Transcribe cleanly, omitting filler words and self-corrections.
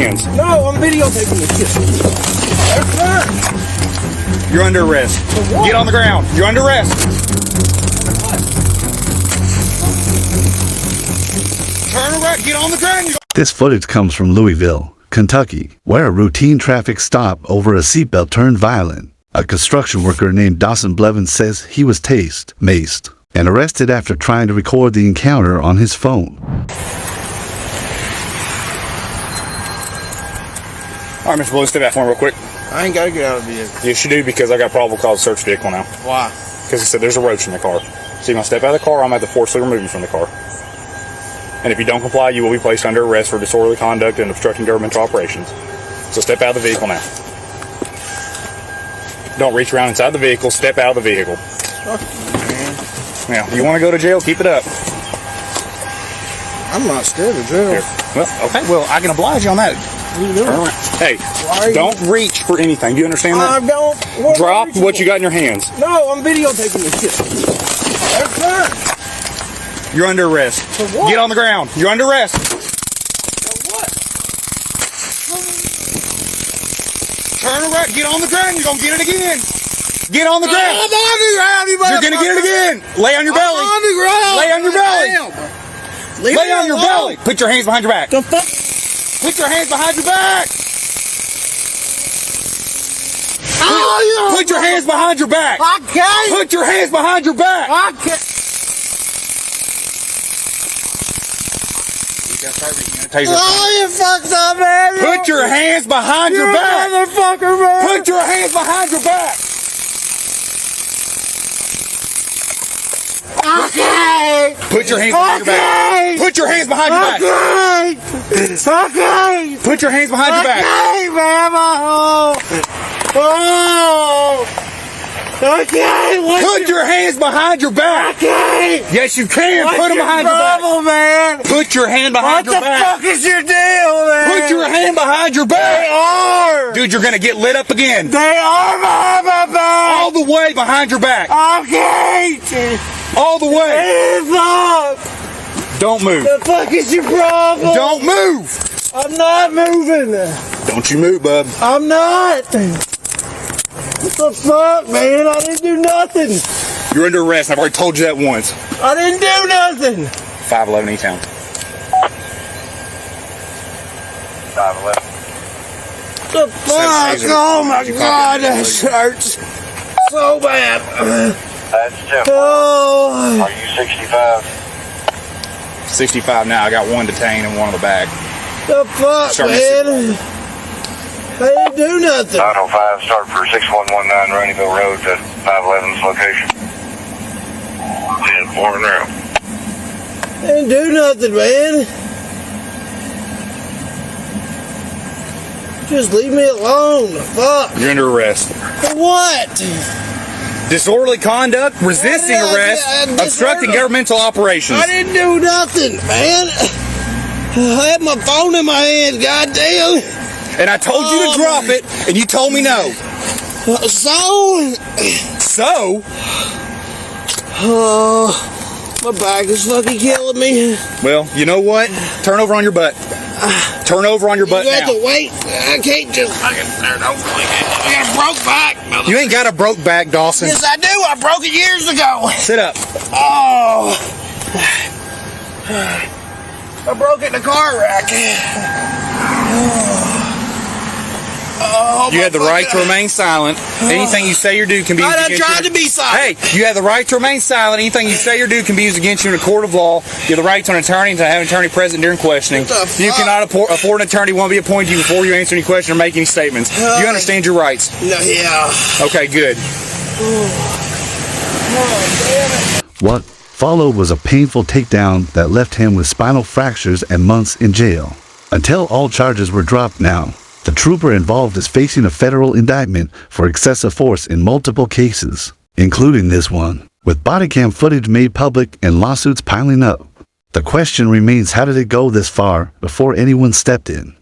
hands. No, I'm videotaping this shit. Yes, sir. You're under arrest. Get on the ground. You're under arrest. Turn around. Get on the ground. This footage comes from Louisville, Kentucky, where a routine traffic stop over a seatbelt turned violent. A construction worker named Dawson Blevins says he was tased, maced, and arrested after trying to record the encounter on his phone. All right, Mr. Blue, step back for me real quick. I ain't got to get out of the vehicle. Yes, you do, because I got probable cause to search the vehicle now. Why? Because he said there's a roach in the car. So you're going to step out of the car, I'm going to have to forcibly remove you from the car. And if you don't comply, you will be placed under arrest for disorderly conduct and obstructing governmental operations. So step out of the vehicle now. Don't reach around inside the vehicle. Step out of the vehicle. Fuck you, man. Now, you want to go to jail? Keep it up. I'm not scared of jail. Here. Well, okay. Well, I can oblige you on that. What are you doing? Hey, don't reach for anything. Do you understand that? I don't. Drop what you got in your hands. No, I'm videotaping this shit. Yes, sir. You're under arrest. For what? Get on the ground. You're under arrest. For what? Turn around. Get on the ground. You're going to get it again. Get on the ground. I'm on the ground, You're going to get it again. Lay on your belly. I'm on the ground. Lay on your belly. Lay on your belly. Put your hands behind your back. The fuck? Put your hands behind your back. Put your hands behind your back. I can't. Put your hands behind your back. I can't. Oh, you fucked up, man. Put your hands behind your back. Motherfucker, man. Put your hands behind your back. Okay. Put your hands behind your back. Put your hands behind your back. Okay. Put your hands behind your back. Okay, man. Oh. Okay. Put your hands behind your back. Okay. Yes, you can. Put them behind your back. Man? Put your hand behind your back. What the fuck is your deal, man? Put your hand behind your back. They are. Dude, you're going to get lit up again. They are behind my back. All the way behind your back. Okay. All the way. Hands up. Don't move. The fuck is your problem? Don't move. I'm not moving. Don't you move, bub. I'm not. What the fuck, man? I didn't do nothing. You're under arrest. I've already told you that once. I didn't do nothing. 511 E-Town. 511. The fuck? Oh my god, that hurts so bad. That's Jeff. Oh. Are you 65? 65 now. I got one detained and one in the bag. The fuck, Start man? I didn't do nothing. 905, start for 6119 Roneyville Road to 511's location. 10-4 and around. I didn't do nothing, man. Just leave me alone. The fuck? You're under arrest. For what? Disorderly conduct, resisting arrest, obstructing governmental operations. I didn't do nothing, man. I had my phone in my hand, goddamn. And I told you to drop it, and you told me no. So? So? My back is fucking killing me. Well, you know what? Turn over on your butt. Turn over on your butt You now. have to wait. I can't just fucking turn over like that. I got a broke back, mother. You ain't got a broke back, Dawson. Yes, I do. I broke it years ago. Sit up. Oh. I broke it in a car wreck. Oh, You have the right to remain silent. Anything you say or do can be used I against tried you. to be silent. Hey, you have the right to remain silent. Anything you say or do can be used against you in a court of law. You have the right to an attorney and to have an attorney present during questioning. What the fuck? You cannot afford an attorney who won't be appointed to you before you answer any question or make any statements. You understand your rights? No, yeah. Okay, good. Oh, damn it. What followed was a painful takedown that left him with spinal fractures and months in jail. Until all charges were dropped now, the trooper involved is facing a federal indictment for excessive force in multiple cases, including this one, with bodycam footage made public and lawsuits piling up. The question remains, how did it go this far before anyone stepped in?